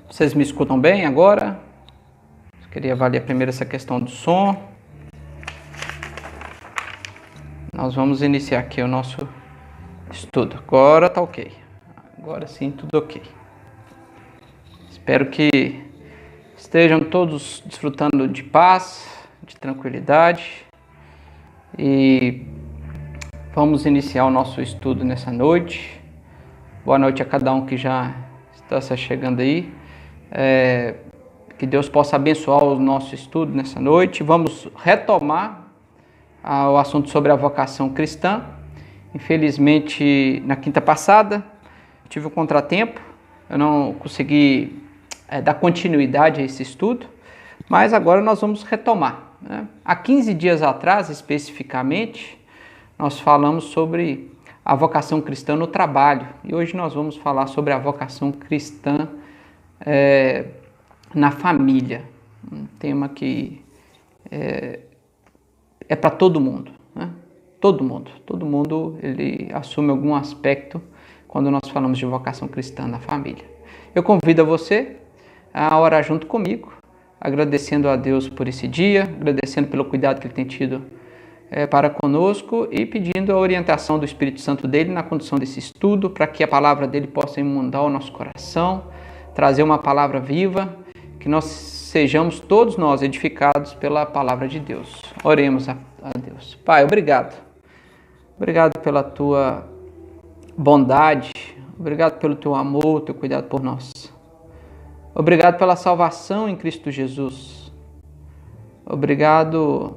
Vocês me escutam bem agora? Queria avaliar primeiro essa questão do som. Nós vamos iniciar aqui o nosso estudo. Agora tá ok. Agora sim, tudo ok. Espero que estejam todos desfrutando de paz, de tranquilidade. E vamos iniciar o nosso estudo nessa noite. Boa noite a cada um que já está se chegando aí. Que Deus possa abençoar o nosso estudo nessa noite. Vamos retomar o assunto sobre a vocação cristã. Infelizmente, na quinta passada, tive um contratempo. Eu não consegui dar continuidade a esse estudo, mas agora nós vamos retomar, né? Há 15 dias atrás, especificamente, nós falamos sobre a vocação cristã no trabalho. E hoje nós vamos falar sobre a vocação cristã na família. Um tema que é para todo mundo, né? Todo mundo ele assume algum aspecto quando nós falamos de vocação cristã na família. Eu convido a você a orar junto comigo, agradecendo a Deus por esse dia, agradecendo pelo cuidado que Ele tem tido para conosco e pedindo a orientação do Espírito Santo dele na condução desse estudo, para que a palavra dele possa inundar o nosso coração, trazer uma palavra viva, que nós sejamos todos nós edificados pela palavra de Deus. Oremos a Deus. Pai, obrigado. Obrigado pela tua bondade, obrigado pelo teu amor, teu cuidado por nós. Obrigado pela salvação em Cristo Jesus. Obrigado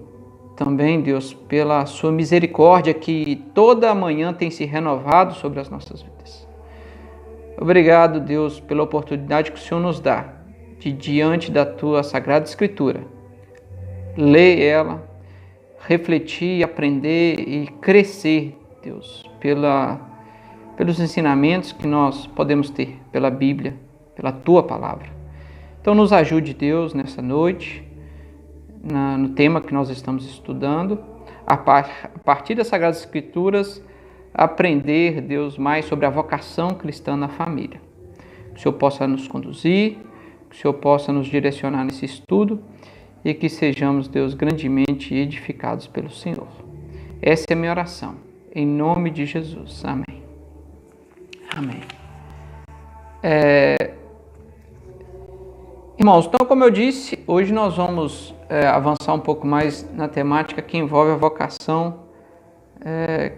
também, Deus, pela sua misericórdia que toda manhã tem se renovado sobre as nossas vidas. Obrigado, Deus, pela oportunidade que o Senhor nos dá de, diante da tua Sagrada Escritura, ler ela, refletir, aprender e crescer, Deus, pelos ensinamentos que nós podemos ter pela Bíblia, pela tua palavra. Então nos ajude, Deus, nessa noite, no tema que nós estamos estudando, a partir das Sagradas Escrituras, aprender, Deus, mais sobre a vocação cristã na família. Que o Senhor possa nos conduzir, que o Senhor possa nos direcionar nesse estudo e que sejamos, Deus, grandemente edificados pelo Senhor. Essa é a minha oração, em nome de Jesus. Amém. Amém. Irmãos, então, como eu disse, hoje nós vamos avançar um pouco mais na temática que envolve a vocação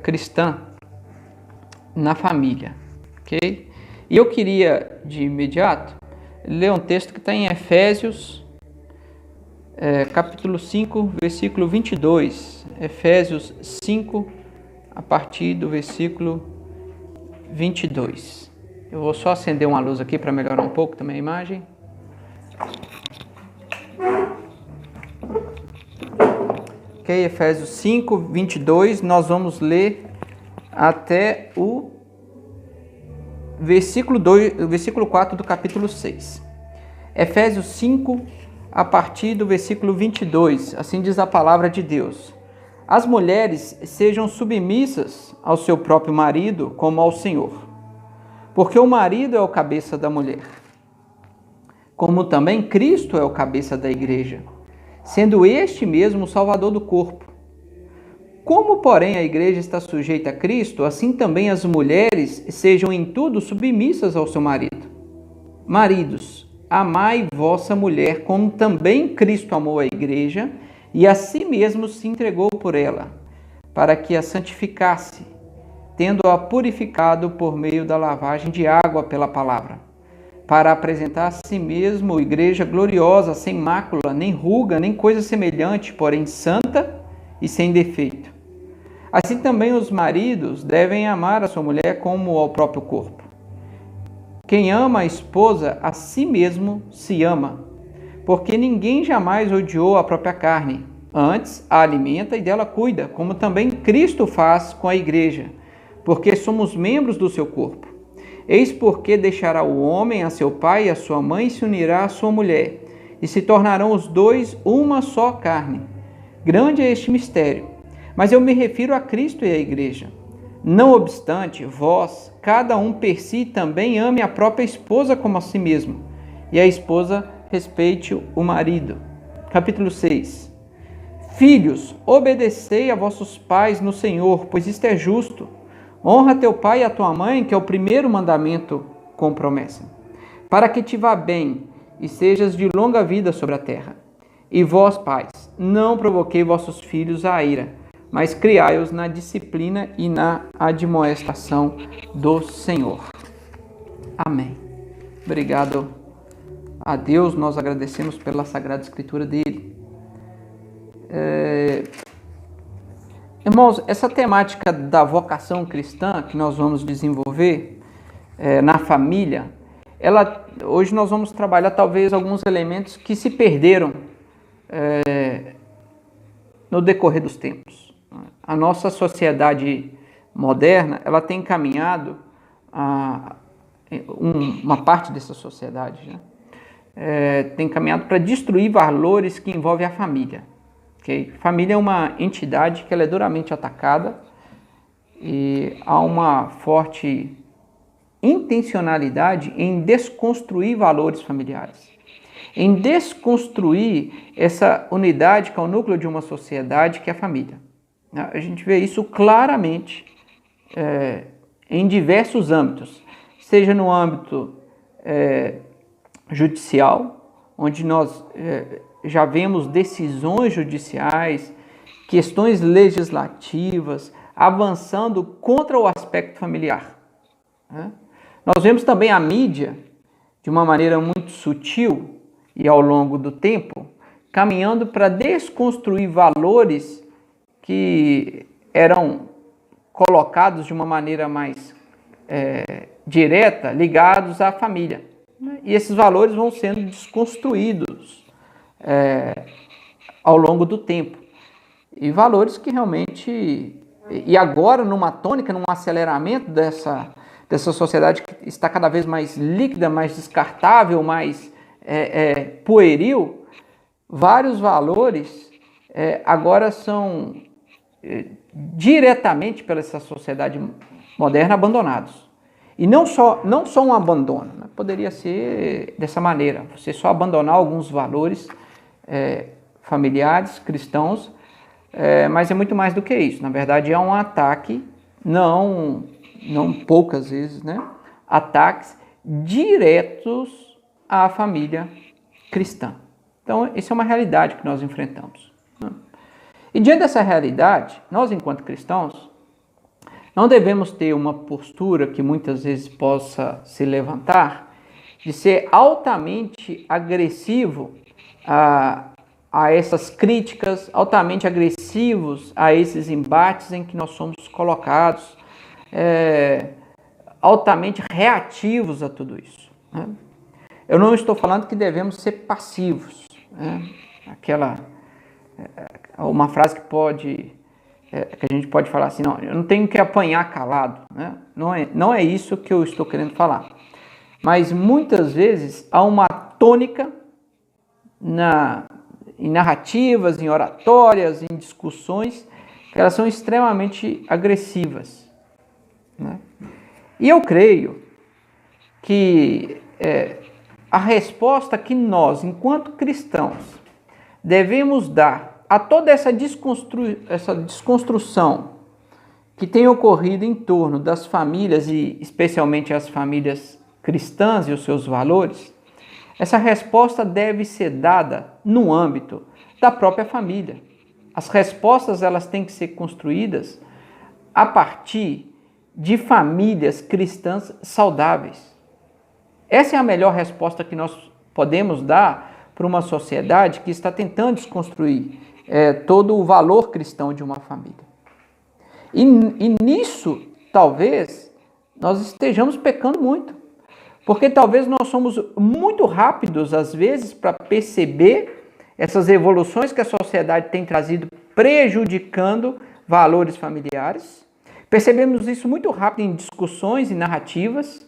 cristã na família, ok? E eu queria, de imediato, ler um texto que está em Efésios, capítulo 5, versículo 22. Efésios 5, a partir do versículo 22. Eu vou só acender uma luz aqui para melhorar um pouco também a imagem. Ok, Efésios 5, 22, nós vamos ler até o versículo 4 do capítulo 6. Efésios 5, a partir do versículo 22, assim diz a palavra de Deus. As mulheres sejam submissas ao seu próprio marido como ao Senhor, porque o marido é o cabeça da mulher, como também Cristo é o cabeça da igreja, sendo este mesmo o Salvador do corpo. Como, porém, a igreja está sujeita a Cristo, assim também as mulheres sejam em tudo submissas ao seu marido. Maridos, amai vossa mulher, como também Cristo amou a igreja, e a si mesmo se entregou por ela, para que a santificasse, tendo-a purificado por meio da lavagem de água pela palavra, para apresentar a si mesmo igreja gloriosa, sem mácula, nem ruga, nem coisa semelhante, porém santa e sem defeito. Assim também os maridos devem amar a sua mulher como ao próprio corpo. Quem ama a esposa, a si mesmo se ama, porque ninguém jamais odiou a própria carne, antes a alimenta e dela cuida, como também Cristo faz com a igreja, porque somos membros do seu corpo. Eis porque deixará o homem a seu pai e a sua mãe e se unirá à sua mulher, e se tornarão os dois uma só carne. Grande é este mistério, mas eu me refiro a Cristo e à igreja. Não obstante, vós, cada um per si, também ame a própria esposa como a si mesmo, e a esposa respeite o marido. Capítulo 6. Filhos, obedecei a vossos pais no Senhor, pois isto é justo. Honra teu pai e a tua mãe, que é o primeiro mandamento com promessa, para que te vá bem e sejas de longa vida sobre a terra. E vós, pais, não provoquei vossos filhos à ira, mas criai-os na disciplina e na admoestação do Senhor. Amém. Obrigado a Deus, nós agradecemos pela Sagrada Escritura dele. Irmãos, essa temática da vocação cristã que nós vamos desenvolver na família, hoje nós vamos trabalhar talvez alguns elementos que se perderam no decorrer dos tempos. A nossa sociedade moderna, ela tem caminhado, uma parte dessa sociedade, né? Tem caminhado para destruir valores que envolvem a família. Okay? Família é uma entidade que ela é duramente atacada e há uma forte intencionalidade em desconstruir valores familiares, em desconstruir essa unidade que é o núcleo de uma sociedade, que é a família. A gente vê isso claramente em diversos âmbitos, seja no âmbito judicial, onde nós já vemos decisões judiciais, questões legislativas avançando contra o aspecto familiar. Nós vemos também a mídia, de uma maneira muito sutil e ao longo do tempo, caminhando para desconstruir valores que eram colocados de uma maneira mais direta, ligados à família. E esses valores vão sendo desconstruídos ao longo do tempo. E valores que realmente... E agora, numa tônica, num aceleramento dessa sociedade que está cada vez mais líquida, mais descartável, mais pueril, vários valores agora são diretamente pela essa sociedade moderna abandonados. E não só um abandono, né? Poderia ser dessa maneira, você só abandonar alguns valores familiares, cristãos, mas é muito mais do que isso. Na verdade, é um ataque, não poucas vezes, né? Ataques diretos à família cristã. Então, isso é uma realidade que nós enfrentamos, né? E diante dessa realidade, nós, enquanto cristãos, não devemos ter uma postura que muitas vezes possa se levantar de ser altamente agressivo a essas críticas, altamente agressivos a esses embates em que nós somos colocados, altamente reativos a tudo isso, né? Eu não estou falando que devemos ser passivos, né? Uma frase que a gente pode falar assim, não, eu não tenho que apanhar calado, né? Não é isso que eu estou querendo falar. Mas muitas vezes há uma tônica em narrativas, em oratórias, em discussões, que elas são extremamente agressivas, né? E eu creio que a resposta que nós, enquanto cristãos, devemos dar a toda essa desconstrução que tem ocorrido em torno das famílias e especialmente as famílias cristãs e os seus valores, essa resposta deve ser dada no âmbito da própria família. As respostas elas têm que ser construídas a partir de famílias cristãs saudáveis. Essa é a melhor resposta que nós podemos dar para uma sociedade que está tentando desconstruir todo o valor cristão de uma família. E nisso, talvez, nós estejamos pecando muito. Porque talvez nós somos muito rápidos, às vezes, para perceber essas evoluções que a sociedade tem trazido prejudicando valores familiares. Percebemos isso muito rápido em discussões e narrativas.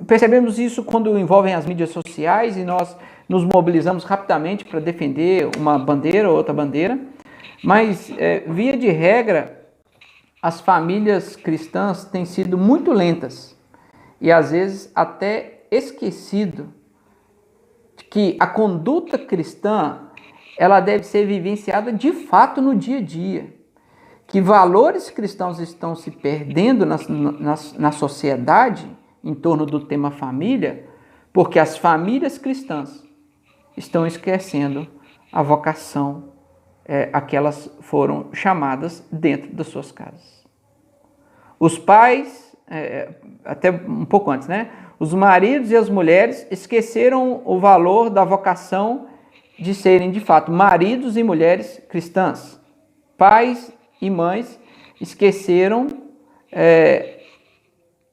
Percebemos isso quando envolvem as mídias sociais e nós nos mobilizamos rapidamente para defender uma bandeira ou outra bandeira. Mas, via de regra, as famílias cristãs têm sido muito lentas e às vezes até esquecido de que a conduta cristã ela deve ser vivenciada de fato no dia a dia. Que valores cristãos estão se perdendo na sociedade em torno do tema família, porque as famílias cristãs estão esquecendo a vocação a que elas foram chamadas dentro das suas casas. Os pais, até um pouco antes, né? Os maridos e as mulheres esqueceram o valor da vocação de serem, de fato, maridos e mulheres cristãs. Pais e mães esqueceram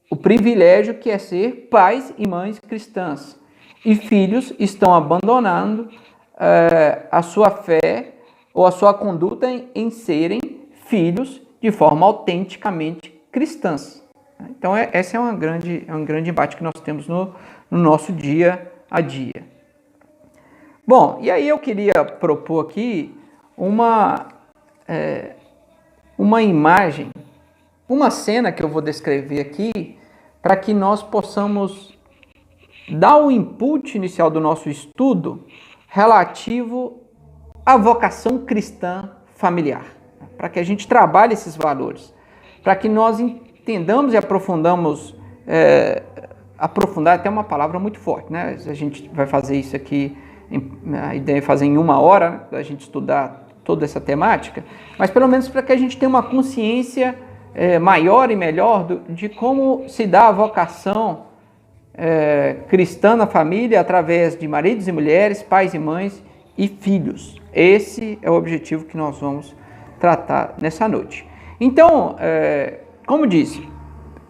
o privilégio que é ser pais e mães cristãs. E filhos estão abandonando a sua fé ou a sua conduta em serem filhos de forma autenticamente cristãs. Então, esse é um grande embate que nós temos no nosso dia a dia. Bom, e aí eu queria propor aqui uma imagem, uma cena que eu vou descrever aqui, para que nós possamos dar o input inicial do nosso estudo relativo à vocação cristã familiar, para que a gente trabalhe esses valores, para que nós entendamos e aprofundamos, aprofundar até uma palavra muito forte, né? A gente vai fazer isso aqui, a ideia é fazer em 1 hora, né? A gente estudar toda essa temática, mas pelo menos para que a gente tenha uma consciência maior e melhor de como se dá a vocação cristã na família através de maridos e mulheres, pais e mães e filhos. Esse é o objetivo que nós vamos tratar nessa noite. Então, como disse,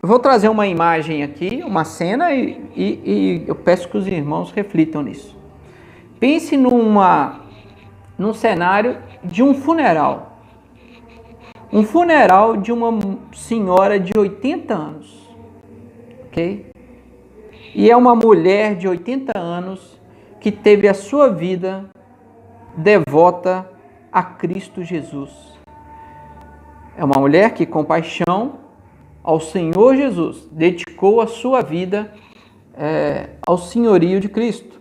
eu vou trazer uma imagem aqui, uma cena, e eu peço que os irmãos reflitam nisso. Pense num cenário de um funeral. Um funeral de uma senhora de 80 anos. Ok? E é uma mulher de 80 anos que teve a sua vida devota a Cristo Jesus. É uma mulher que, com paixão ao Senhor Jesus, dedicou a sua vida ao senhorio de Cristo.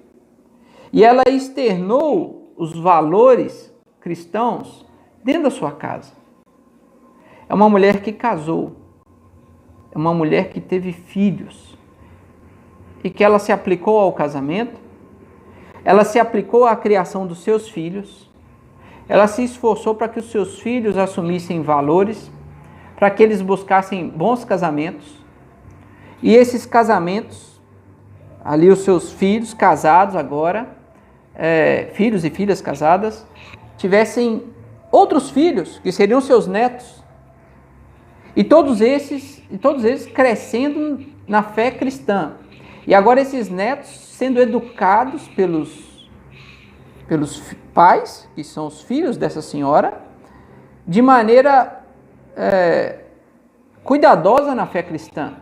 E ela externou os valores cristãos dentro da sua casa. É uma mulher que casou. É uma mulher que teve filhos. E que ela se aplicou ao casamento. Ela se aplicou à criação dos seus filhos. Ela se esforçou para que os seus filhos assumissem valores, para que eles buscassem bons casamentos. E esses casamentos, ali os seus filhos casados agora, filhos e filhas casadas, tivessem outros filhos, que seriam seus netos. E todos eles crescendo na fé cristã. E agora esses netos sendo educados pelos pais, que são os filhos dessa senhora, de maneira cuidadosa na fé cristã.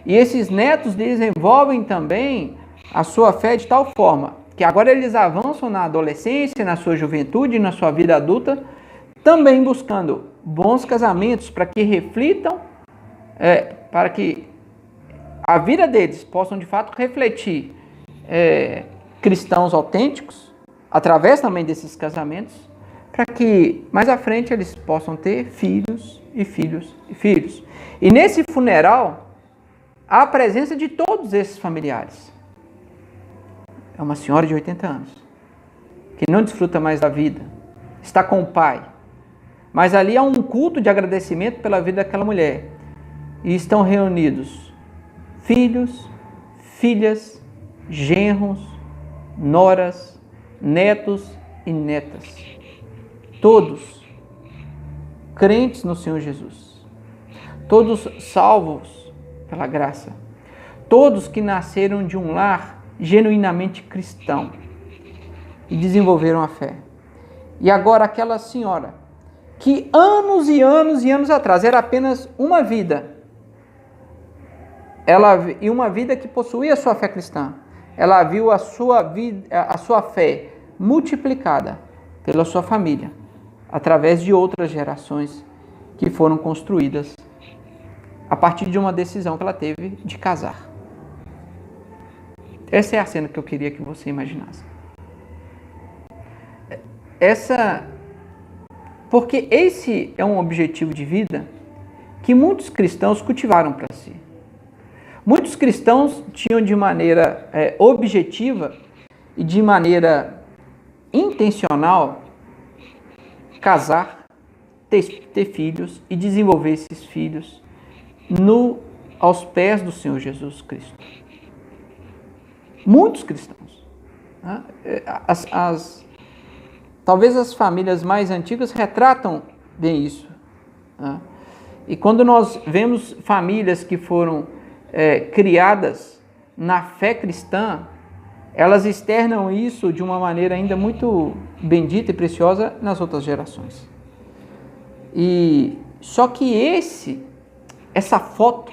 E esses netos desenvolvem também a sua fé de tal forma que agora eles avançam na adolescência, na sua juventude, na sua vida adulta, também buscando bons casamentos para que reflitam, para que a vida deles possam de fato refletir cristãos autênticos, através também desses casamentos, para que mais à frente eles possam ter filhos e filhos e filhos. E nesse funeral, há a presença de todos esses familiares. É uma senhora de 80 anos, que não desfruta mais da vida, está com o pai. Mas ali há um culto de agradecimento pela vida daquela mulher. E estão reunidos filhos, filhas, genros, noras, netos e netas. Todos crentes no Senhor Jesus. Todos salvos pela graça. Todos que nasceram de um lar genuinamente cristão e desenvolveram a fé. E agora aquela senhora, que anos e anos e anos atrás era apenas uma vida, e uma vida que possuía a sua fé cristã, ela viu a sua fé multiplicada pela sua família, através de outras gerações que foram construídas a partir de uma decisão que ela teve de casar. Essa é a cena que eu queria que você imaginasse. Porque esse é um objetivo de vida que muitos cristãos cultivaram para si. Muitos cristãos tinham de maneira objetiva e de maneira intencional casar, ter filhos e desenvolver esses filhos aos pés do Senhor Jesus Cristo. Muitos cristãos. Né? Talvez as famílias mais antigas retratam bem isso. Né? E quando nós vemos famílias que foram criadas na fé cristã, elas externam isso de uma maneira ainda muito bendita e preciosa nas outras gerações. Só que essa foto,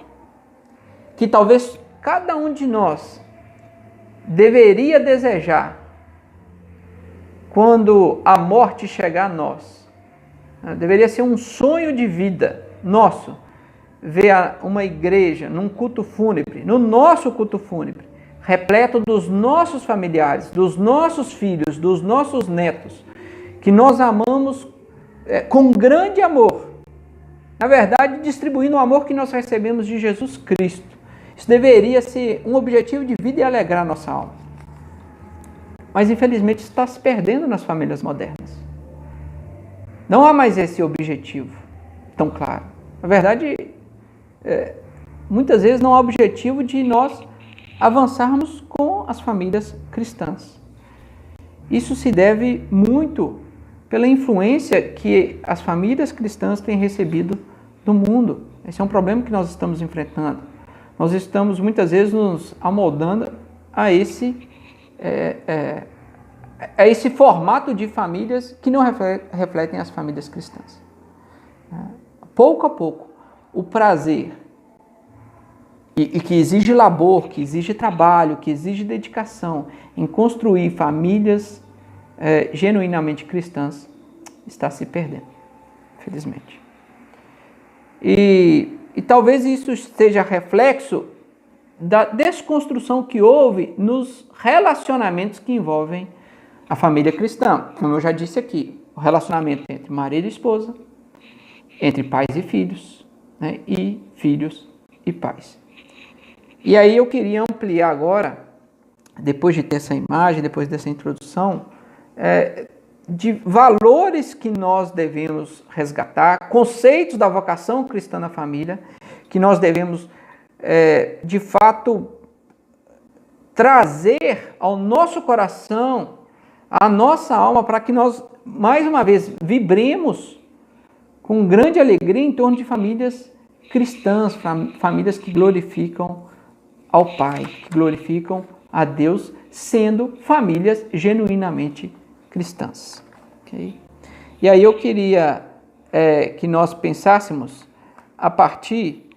que talvez cada um de nós deveria desejar quando a morte chegar a nós, deveria ser um sonho de vida nosso, ver uma igreja num culto fúnebre, no nosso culto fúnebre, repleto dos nossos familiares, dos nossos filhos, dos nossos netos, que nós amamos com grande amor. Na verdade, distribuindo o amor que nós recebemos de Jesus Cristo. Isso deveria ser um objetivo de vida e alegrar a nossa alma. Mas, infelizmente, isso está se perdendo nas famílias modernas. Não há mais esse objetivo tão claro. Na verdade, muitas vezes não há objetivo de nós avançarmos com as famílias cristãs. Isso se deve muito pela influência que as famílias cristãs têm recebido do mundo. Esse é um problema que nós estamos enfrentando. Nós estamos muitas vezes nos amoldando a esse formato de famílias que não refletem as famílias cristãs. Pouco a pouco, o prazer, e que exige labor, que exige trabalho, que exige dedicação em construir famílias genuinamente cristãs, está se perdendo, felizmente. E talvez isso seja reflexo da desconstrução que houve nos relacionamentos que envolvem a família cristã. Como eu já disse aqui, o relacionamento entre marido e esposa, entre pais e filhos, né, e filhos e pais. E aí eu queria ampliar agora, depois de ter essa imagem, depois dessa introdução, de valores que nós devemos resgatar, conceitos da vocação cristã na família, que nós devemos, de fato, trazer ao nosso coração, à nossa alma, para que nós, mais uma vez, vibremos com grande alegria em torno de famílias cristãs, famílias que glorificam ao Pai, que glorificam a Deus, sendo famílias genuinamente cristãs. Okay? E aí eu queria que nós pensássemos a partir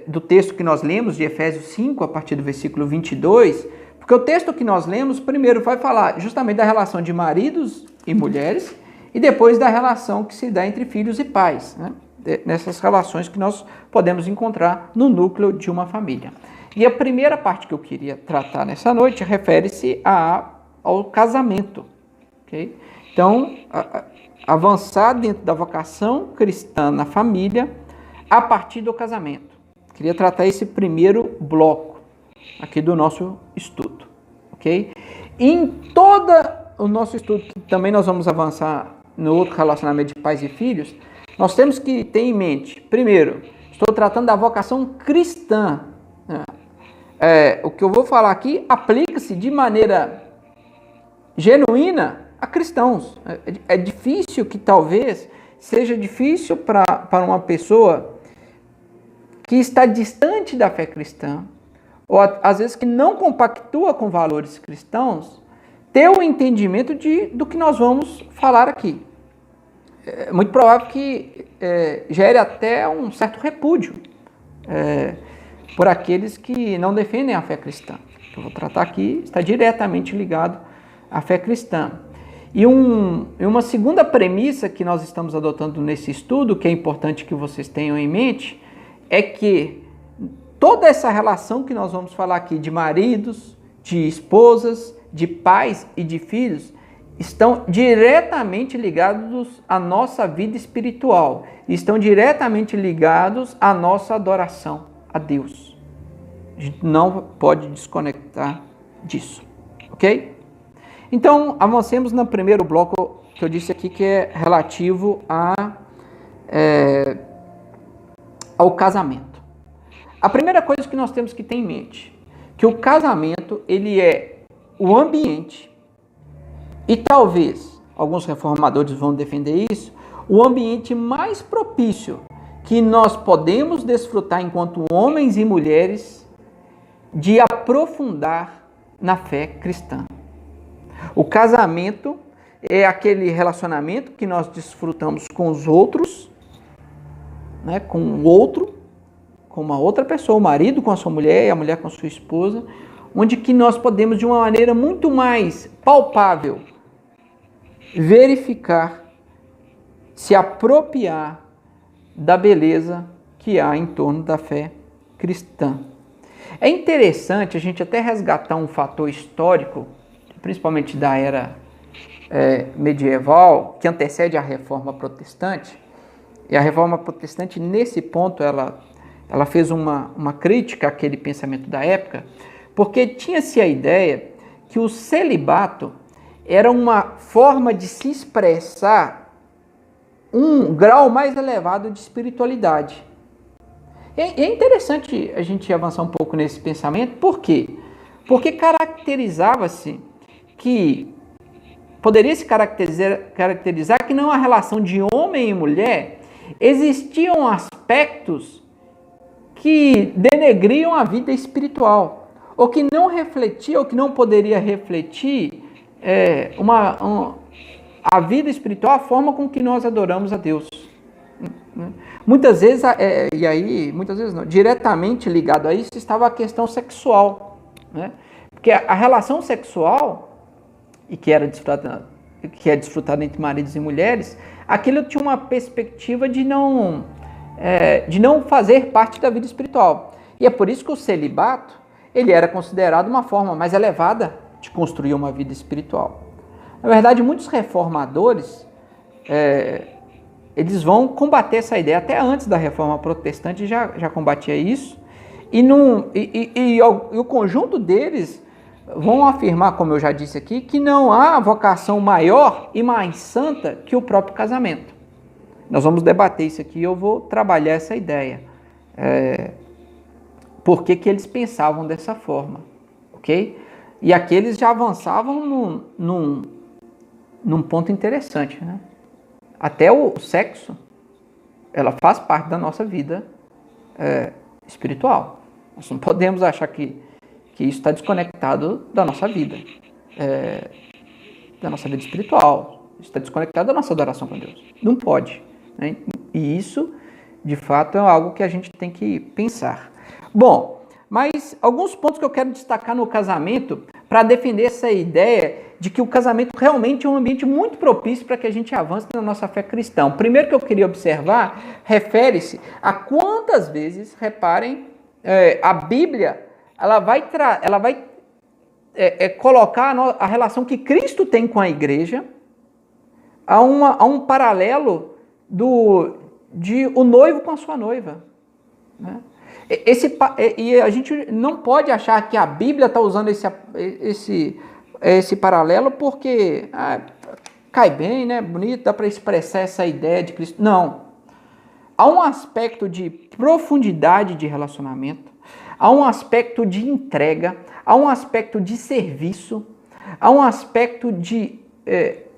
do texto que nós lemos, de Efésios 5, a partir do versículo 22, porque o texto que nós lemos, primeiro vai falar justamente da relação de maridos e mulheres, e depois da relação que se dá entre filhos e pais, né? Nessas relações que nós podemos encontrar no núcleo de uma família. E a primeira parte que eu queria tratar nessa noite refere-se ao casamento. Okay? Então, avançar dentro da vocação cristã na família a partir do casamento. Queria tratar esse primeiro bloco aqui do nosso estudo. Okay? Em todo o nosso estudo, que também nós vamos avançar no outro relacionamento de pais e filhos, nós temos que ter em mente, primeiro, estou tratando da vocação cristã. O que eu vou falar aqui aplica-se de maneira genuína a cristãos. É difícil que talvez seja difícil para uma pessoa que está distante da fé cristã, ou às vezes que não compactua com valores cristãos, ter o entendimento do que nós vamos falar aqui. É muito provável que gere até um certo repúdio por aqueles que não defendem a fé cristã. O que eu vou tratar aqui está diretamente ligado à fé cristã. E uma segunda premissa que nós estamos adotando nesse estudo, que é importante que vocês tenham em mente, é que toda essa relação que nós vamos falar aqui de maridos, de esposas, de pais e de filhos, estão diretamente ligados à nossa vida espiritual, estão diretamente ligados à nossa adoração a Deus. A gente não pode desconectar disso, ok? Então, avancemos no primeiro bloco que eu disse aqui, que é relativo ao casamento. A primeira coisa que nós temos que ter em mente, que o casamento, ele é o ambiente, e talvez, alguns reformadores vão defender isso, o ambiente mais propício que nós podemos desfrutar enquanto homens e mulheres de aprofundar na fé cristã. O casamento é aquele relacionamento que nós desfrutamos com os outros, né, com o outro, com uma outra pessoa, o marido com a sua mulher e a mulher com a sua esposa, onde que nós podemos, de uma maneira muito mais palpável, verificar, se apropriar da beleza que há em torno da fé cristã. É interessante a gente até resgatar um fator histórico, principalmente da era medieval, que antecede a Reforma Protestante. E a Reforma Protestante, nesse ponto, ela fez uma crítica àquele pensamento da época, porque tinha-se a ideia que o celibato era uma forma de se expressar um grau mais elevado de espiritualidade. É interessante a gente avançar um pouco nesse pensamento, por quê? Porque caracterizava-se que, poderia se caracterizar que não a relação de homem e mulher existiam aspectos que denegriam a vida espiritual, ou que não refletia, ou que não poderia refletir a vida espiritual, a forma com que nós adoramos a Deus. Muitas vezes, muitas vezes não, diretamente ligado a isso estava a questão sexual, né? Porque a relação sexual, e que é desfrutada entre maridos e mulheres, aquilo tinha uma perspectiva de não fazer parte da vida espiritual. E é por isso que o celibato, ele era considerado uma forma mais elevada de construir uma vida espiritual. Na verdade, muitos reformadores, eles vão combater essa ideia. Até antes da Reforma Protestante já combatia isso. E o conjunto deles vão afirmar, como eu já disse aqui, que não há vocação maior e mais santa que o próprio casamento. Nós vamos debater isso aqui e eu vou trabalhar essa ideia. Por que eles pensavam dessa forma, ok? E aqui eles já avançavam num ponto interessante, né? Até o sexo, ela faz parte da nossa vida espiritual. Nós não podemos achar que isso está desconectado da nossa vida espiritual. Isso está desconectado da nossa adoração com Deus. Não pode, né? E isso, de fato, é algo que a gente tem que pensar. Bom, mas alguns pontos que eu quero destacar no casamento para defender essa ideia de que o casamento realmente é um ambiente muito propício para que a gente avance na nossa fé cristã. O primeiro que eu queria observar refere-se a quantas vezes, reparem, a Bíblia ela vai colocar a relação que Cristo tem com a igreja a um paralelo de o noivo com a sua noiva, né? E a gente não pode achar que a Bíblia está usando esse paralelo porque cai bem, né? Bonito, dá para expressar essa ideia de Cristo. Não. Há um aspecto de profundidade de relacionamento, há um aspecto de entrega, há um aspecto de serviço, há um aspecto de